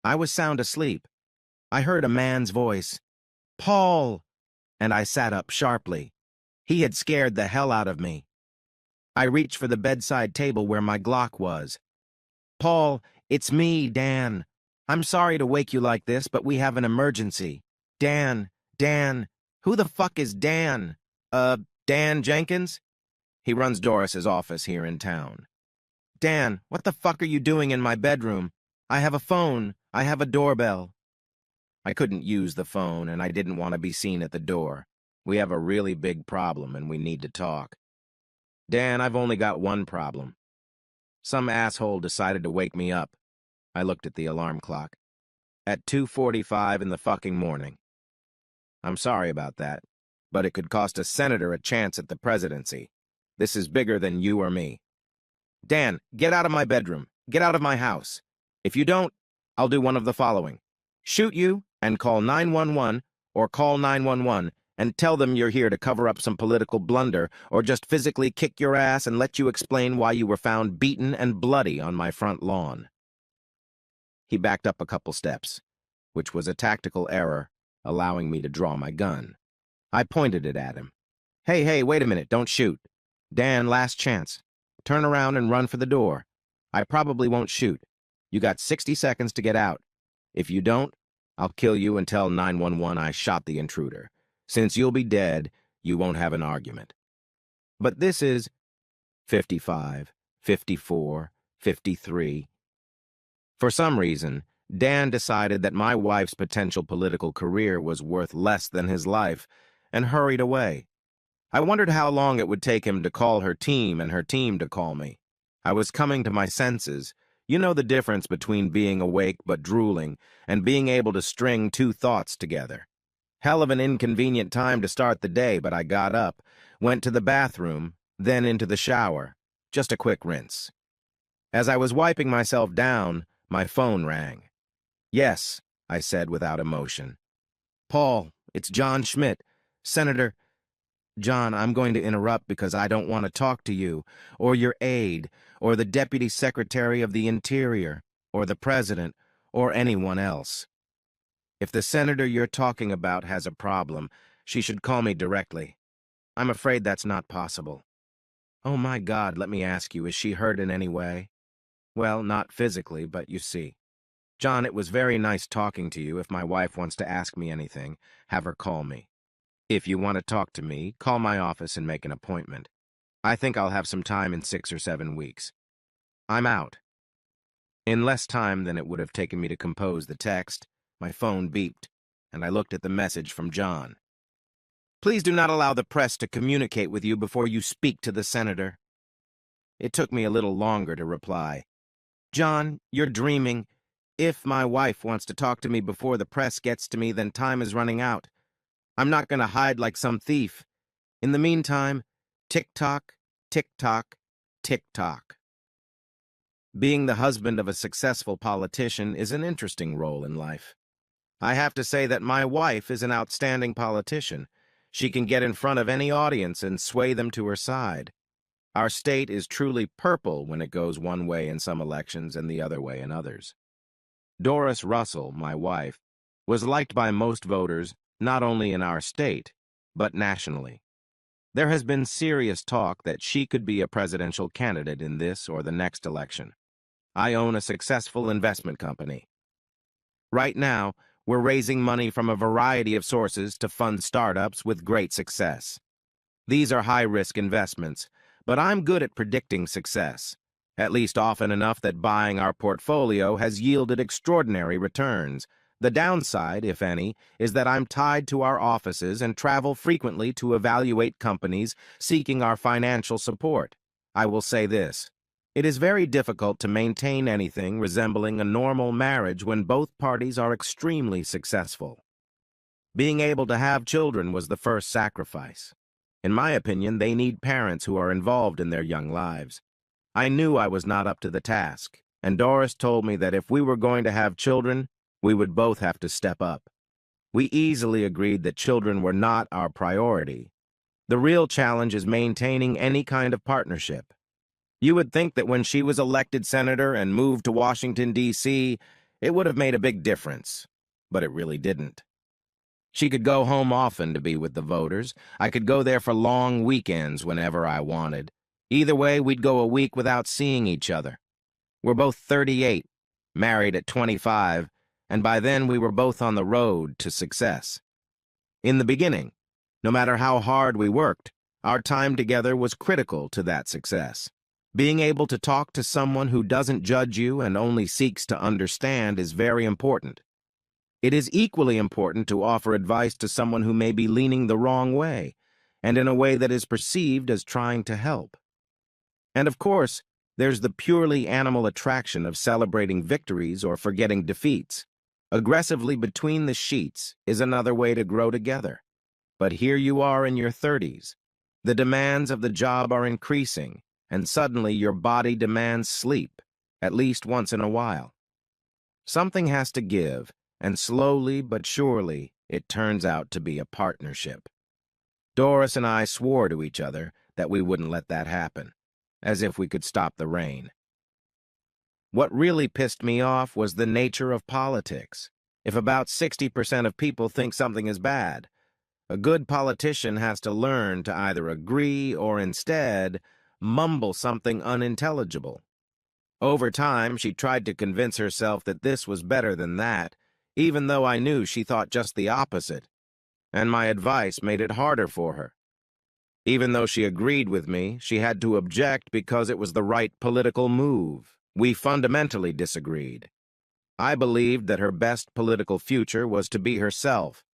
I was sound asleep. I heard a man's voice, "Paul!" and I sat up sharply. He had scared the hell out of me. I reached for the bedside table where my Glock was. "Paul, it's me, Dan. I'm sorry to wake you like this, but we have an emergency. Dan, who the fuck is Dan? Dan Jenkins? He runs Doris's office here in town. Dan, what the fuck are you doing in my bedroom? I have a phone. I have a doorbell." I couldn't use the phone, and I didn't want to be seen at the door. We have a really big problem, and we need to talk. Dan, I've only got one problem. Some asshole decided to wake me up. I looked at the alarm clock. At 2:45 in the fucking morning. I'm sorry about that, but it could cost a senator a chance at the presidency. This is bigger than you or me. Dan, get out of my bedroom. Get out of my house. If you don't, I'll do one of the following. Shoot you and call 911, or call 911 and tell them you're here to cover up some political blunder, or just physically kick your ass and let you explain why you were found beaten and bloody on my front lawn. He backed up a couple steps, which was a tactical error, allowing me to draw my gun. I pointed it at him. Hey, wait a minute, don't shoot. Dan, last chance. Turn around and run for the door. I probably won't shoot. You got 60 seconds to get out. If you don't, I'll kill you and tell 911 I shot the intruder. Since you'll be dead, you won't have an argument. But this is 55, 54, 53. For some reason, Dan decided that my wife's potential political career was worth less than his life and hurried away. I wondered how long it would take him to call her team and her team to call me. I was coming to my senses. You know the difference between being awake but drooling and being able to string two thoughts together. Hell of an inconvenient time to start the day, but I got up, went to the bathroom, then into the shower. Just a quick rinse. As I was wiping myself down, my phone rang. "Yes," I said without emotion. "Paul, it's John Schmidt. Senator. John, I'm going to interrupt because I don't want to talk to you, or your aide, or the Deputy Secretary of the Interior, or the President, or anyone else. If the senator you're talking about has a problem, she should call me directly. I'm afraid that's not possible." "Oh my God, let me ask you, is she hurt in any way?" "Well, not physically, but you see. John, it was very nice talking to you. If my wife wants to ask me anything, have her call me. If you want to talk to me, call my office and make an appointment. I think I'll have some time in 6 or 7 weeks. I'm out." In less time than it would have taken me to compose the text, my phone beeped, and I looked at the message from John. "Please do not allow the press to communicate with you before you speak to the senator." It took me a little longer to reply. "John, you're dreaming. If my wife wants to talk to me before the press gets to me, then time is running out. I'm not going to hide like some thief. In the meantime, tick-tock, tick-tock, tick-tock." Being the husband of a successful politician is an interesting role in life. I have to say that my wife is an outstanding politician. She can get in front of any audience and sway them to her side. Our state is truly purple when it goes one way in some elections and the other way in others. Doris Russell, my wife, was liked by most voters not only in our state, but nationally. There has been serious talk that she could be a presidential candidate in this or the next election. I own a successful investment company. Right now, we're raising money from a variety of sources to fund startups with great success. These are high-risk investments, but I'm good at predicting success, at least often enough that buying our portfolio has yielded extraordinary returns. The downside, if any, is that I'm tied to our offices and travel frequently to evaluate companies seeking our financial support. I will say this. It is very difficult to maintain anything resembling a normal marriage when both parties are extremely successful. Being able to have children was the first sacrifice. In my opinion, they need parents who are involved in their young lives. I knew I was not up to the task, and Doris told me that if we were going to have children, we would both have to step up. We easily agreed that children were not our priority. The real challenge is maintaining any kind of partnership. You would think that when she was elected senator and moved to Washington, D.C., It would have made a big difference, but it really didn't. She could go home often to be with the voters. I could go there for long weekends whenever I wanted. Either way, we'd go a week without seeing each other. We're both 38, married at 25, and by then we were both on the road to success. In the beginning, no matter how hard we worked, our time together was critical to that success. Being able to talk to someone who doesn't judge you and only seeks to understand is very important. It is equally important to offer advice to someone who may be leaning the wrong way, and in a way that is perceived as trying to help. And of course, there's the purely animal attraction of celebrating victories or forgetting defeats. Aggressively between the sheets is another way to grow together. But here you are in your 30s. The demands of the job are increasing, and suddenly your body demands sleep, at least once in a while. Something has to give, and slowly but surely it turns out to be a partnership. Doris and I swore to each other that we wouldn't let that happen, as if we could stop the rain. What really pissed me off was the nature of politics. If about 60% of people think something is bad, a good politician has to learn to either agree or instead mumble something unintelligible. Over time, she tried to convince herself that this was better than that, even though I knew she thought just the opposite, and my advice made it harder for her. Even though she agreed with me, she had to object because it was the right political move. We fundamentally disagreed. I believed that her best political future was to be herself.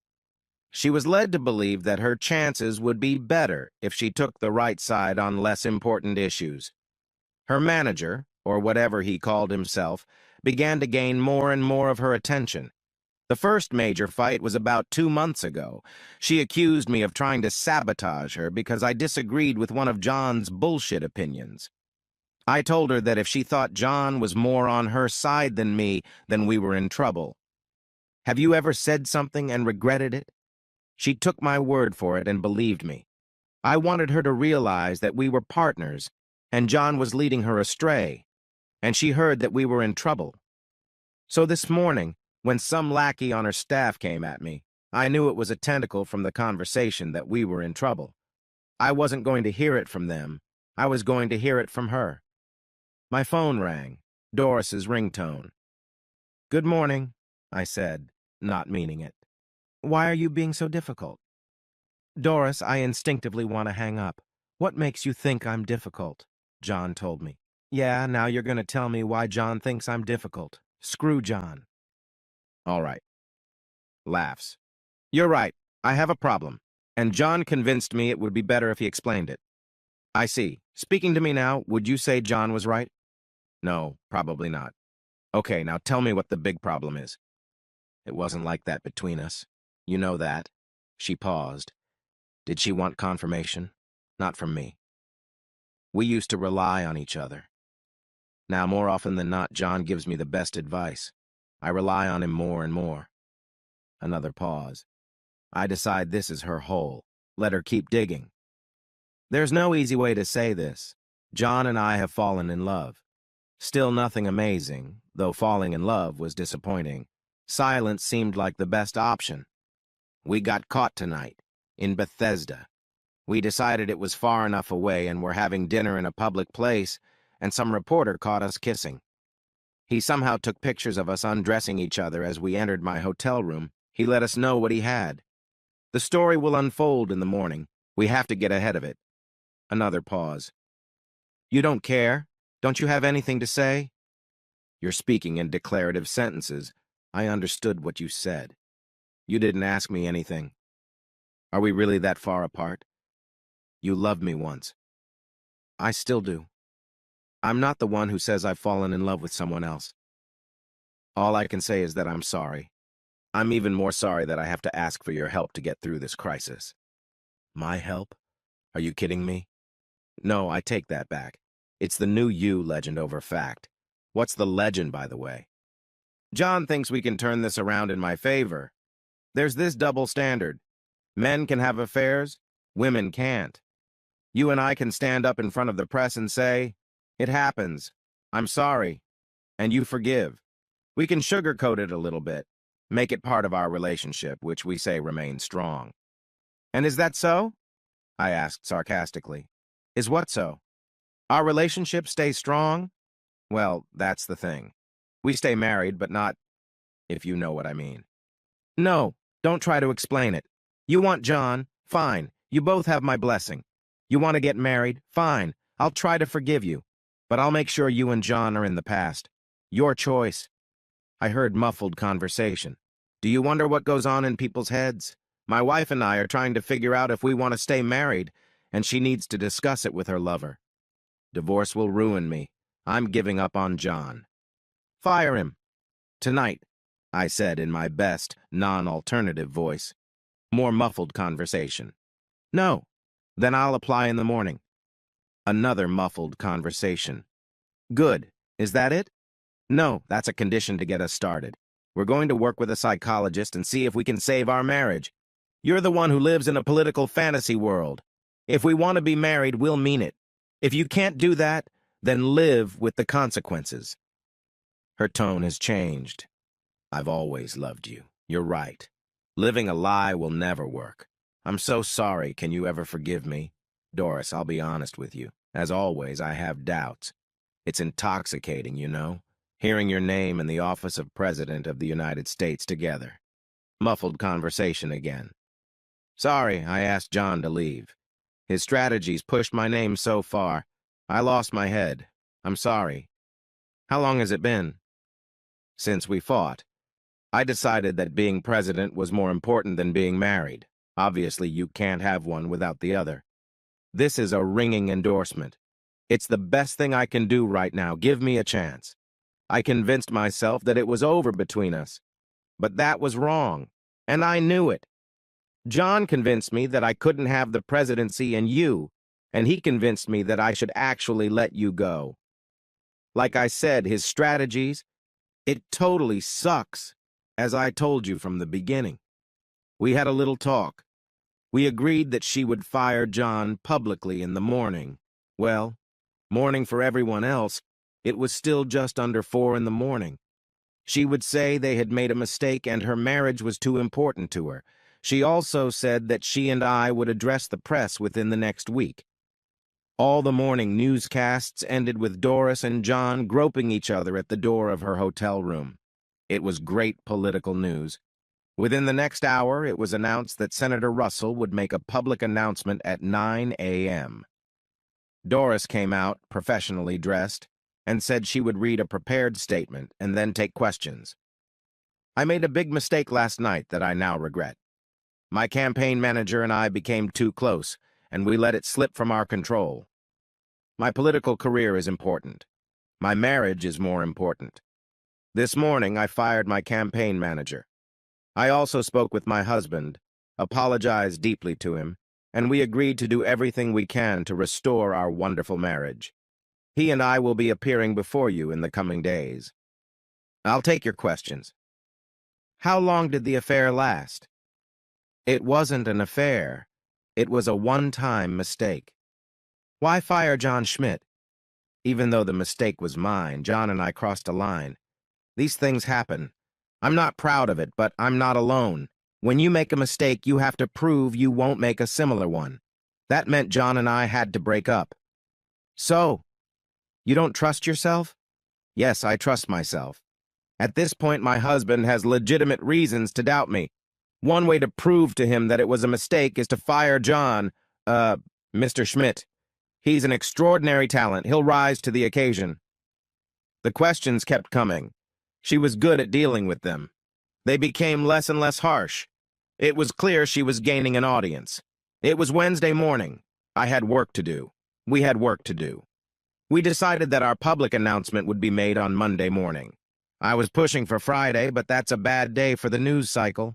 She was led to believe that her chances would be better if she took the right side on less important issues. Her manager, or whatever he called himself, began to gain more and more of her attention. The first major fight was about 2 months ago. She accused me of trying to sabotage her because I disagreed with one of John's bullshit opinions. I told her that if she thought John was more on her side than me, then we were in trouble. Have you ever said something and regretted it? She took my word for it and believed me. I wanted her to realize that we were partners, and John was leading her astray, and she heard that we were in trouble. So this morning, when some lackey on her staff came at me, I knew it was a tentacle from the conversation that we were in trouble. I wasn't going to hear it from them. I was going to hear it from her. My phone rang, Doris's ringtone. "Good morning," I said, not meaning it. "Why are you being so difficult?" "Doris, I instinctively want to hang up. What makes you think I'm difficult?" John told me. "Yeah, now you're going to tell me why John thinks I'm difficult. Screw John." "All right." Laughs. "You're right. I have a problem. And John convinced me it would be better if he explained it." "I see. Speaking to me now, would you say John was right?" "No, probably not." "Okay, now tell me what the big problem is." "It wasn't like that between us. You know that." She paused. Did she want confirmation? Not from me. "We used to rely on each other. Now, more often than not, John gives me the best advice. I rely on him more and more." Another pause. I decide this is her hole. Let her keep digging. There's no easy way to say this. John and I have fallen in love. Still nothing amazing, though falling in love was disappointing. Silence seemed like the best option. We got caught tonight, in Bethesda. We decided it was far enough away and were having dinner in a public place, and some reporter caught us kissing. He somehow took pictures of us undressing each other as we entered my hotel room. He let us know what he had. The story will unfold in the morning. We have to get ahead of it. Another pause. "You don't care? Don't you have anything to say?" "You're speaking in declarative sentences. I understood what you said. You didn't ask me anything. Are we really that far apart? You loved me once." "I still do. I'm not the one who says I've fallen in love with someone else. All I can say is that I'm sorry. I'm even more sorry that I have to ask for your help to get through this crisis." "My help? Are you kidding me?" "No, I take that back. It's the new you legend over fact. What's the legend, by the way?" "John thinks we can turn this around in my favor. There's this double standard. Men can have affairs, women can't. You and I can stand up in front of the press and say, 'It happens. I'm sorry.' And you forgive. We can sugarcoat it a little bit, make it part of our relationship, which we say remains strong. And is that so? I asked sarcastically. Is what so? Our relationship stays strong? Well, that's the thing. We stay married, but not, if you know what I mean. No, don't try to explain it. You want John? Fine. You both have my blessing. You want to get married? Fine. I'll try to forgive you. But I'll make sure you and John are in the past. Your choice. I heard muffled conversation. Do you wonder what goes on in people's heads? My wife and I are trying to figure out if we want to stay married, and she needs to discuss it with her lover. Divorce will ruin me. I'm giving up on John. Fire him. Tonight, I said in my best, non-alternative voice. More muffled conversation. No. Then I'll apply in the morning. Another muffled conversation. Good. Is that it? No, that's a condition to get us started. We're going to work with a psychologist and see if we can save our marriage. You're the one who lives in a political fantasy world. If we want to be married, we'll mean it. If you can't do that, then live with the consequences. Her tone has changed. I've always loved you. You're right. Living a lie will never work. I'm so sorry. Can you ever forgive me? Doris, I'll be honest with you. As always, I have doubts. It's intoxicating, you know, hearing your name and the office of President of the United States together. Muffled conversation again. Sorry, I asked John to leave. His strategies pushed my name so far. I lost my head. I'm sorry. How long has it been? Since we fought. I decided that being president was more important than being married. Obviously, you can't have one without the other. This is a ringing endorsement. It's the best thing I can do right now. Give me a chance. I convinced myself that it was over between us. But that was wrong, and I knew it. John convinced me that I couldn't have the presidency and you, and he convinced me that I should actually let you go. Like I said, his strategies, it totally sucks, as I told you from the beginning. We had a little talk. We agreed that she would fire John publicly in the morning. Well, morning for everyone else, it was still just under 4 in the morning. She would say they had made a mistake and her marriage was too important to her. She also said that she and I would address the press within the next week. All the morning newscasts ended with Doris and John groping each other at the door of her hotel room. It was great political news. Within the next hour, it was announced that Senator Russell would make a public announcement at 9 a.m. Doris came out, professionally dressed, and said she would read a prepared statement and then take questions. I made a big mistake last night that I now regret. My campaign manager and I became too close, and we let it slip from our control. My political career is important. My marriage is more important. This morning, I fired my campaign manager. I also spoke with my husband, apologized deeply to him, and we agreed to do everything we can to restore our wonderful marriage. He and I will be appearing before you in the coming days. I'll take your questions. How long did the affair last? It wasn't an affair. It was a one-time mistake. Why fire John Schmidt? Even though the mistake was mine, John and I crossed a line. These things happen. I'm not proud of it, but I'm not alone. When you make a mistake, you have to prove you won't make a similar one. That meant John and I had to break up. So, you don't trust yourself? Yes, I trust myself. At this point, my husband has legitimate reasons to doubt me. One way to prove to him that it was a mistake is to fire John, Mr. Schmidt. He's an extraordinary talent. He'll rise to the occasion. The questions kept coming. She was good at dealing with them. They became less and less harsh. It was clear she was gaining an audience. It was Wednesday morning. I had work to do. We had work to do. We decided that our public announcement would be made on Monday morning. I was pushing for Friday, but that's a bad day for the news cycle.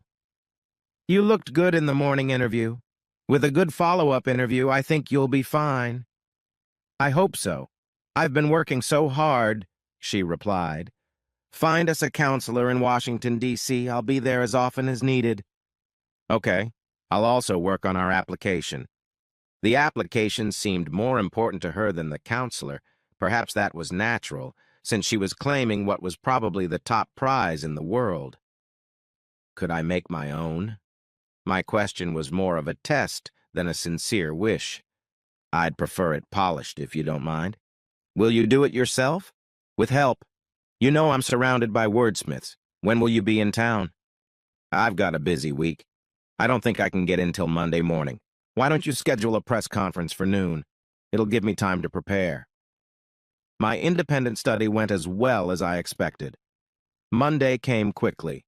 You looked good in the morning interview. With a good follow-up interview, I think you'll be fine. I hope so. I've been working so hard, she replied. Find us a counselor in Washington, D.C. I'll be there as often as needed. Okay. I'll also work on our application. The application seemed more important to her than the counselor. Perhaps that was natural. since she was claiming what was probably the top prize in the world. Could I make my own? My question was more of a test than a sincere wish. I'd prefer it polished, if you don't mind. Will you do it yourself? With help. You know I'm surrounded by wordsmiths. When will you be in town? I've got a busy week. I don't think I can get in till Monday morning. Why don't you schedule a press conference for noon? It'll give me time to prepare. My independent study went as well as I expected. Monday came quickly.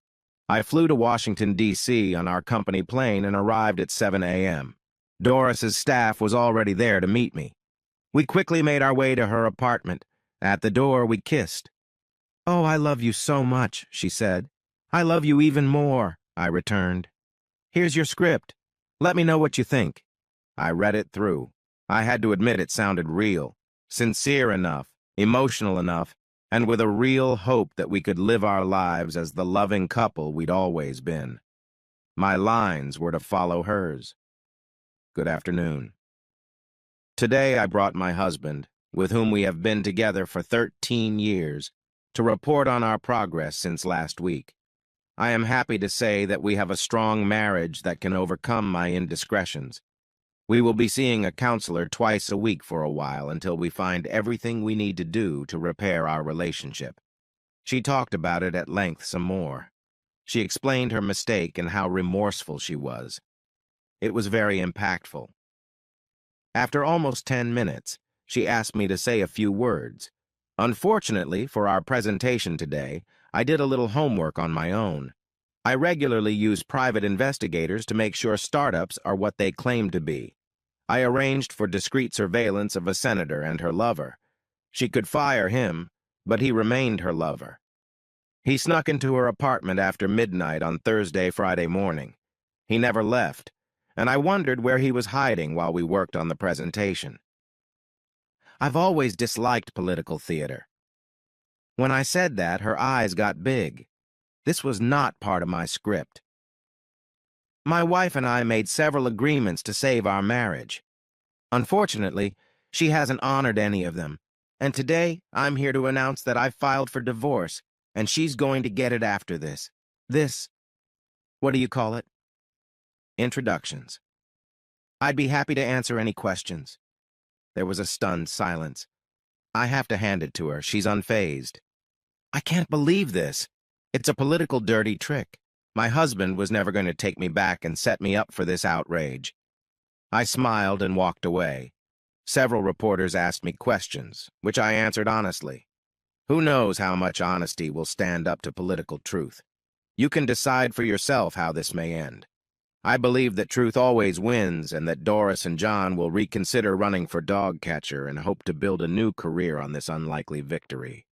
I flew to Washington, D.C. on our company plane and arrived at 7 a.m. Doris's staff was already there to meet me. We quickly made our way to her apartment. At the door, we kissed. "Oh, I love you so much," she said. "I love you even more," I returned. "Here's your script. Let me know what you think." I read it through. I had to admit it sounded real, sincere enough, emotional enough, and with a real hope that we could live our lives as the loving couple we'd always been. My lines were to follow hers. Good afternoon. Today I brought my husband, with whom we have been together for 13 years, to report on our progress since last week. I am happy to say that we have a strong marriage that can overcome my indiscretions. We will be seeing a counselor twice a week for a while until we find everything we need to do to repair our relationship. She talked about it at length some more. She explained her mistake and how remorseful she was. It was very impactful. After almost 10 minutes, she asked me to say a few words. Unfortunately, for our presentation today, I did a little homework on my own. I regularly use private investigators to make sure startups are what they claim to be. I arranged for discreet surveillance of a senator and her lover. She could fire him, but he remained her lover. He snuck into her apartment after midnight on Thursday, Friday morning. He never left, and I wondered where he was hiding while we worked on the presentation. I've always disliked political theater. When I said that, her eyes got big. This was not part of my script. My wife and I made several agreements to save our marriage. Unfortunately, she hasn't honored any of them, and today I'm here to announce that I've filed for divorce, and she's going to get it after this. What do you call it? Introductions. I'd be happy to answer any questions. There was a stunned silence. I have to hand it to her. She's unfazed. I can't believe this. It's a political dirty trick. My husband was never going to take me back and set me up for this outrage. I smiled and walked away. Several reporters asked me questions, which I answered honestly. Who knows how much honesty will stand up to political truth? You can decide for yourself how this may end. I believe that truth always wins and that Doris and John will reconsider running for dog catcher and hope to build a new career on this unlikely victory.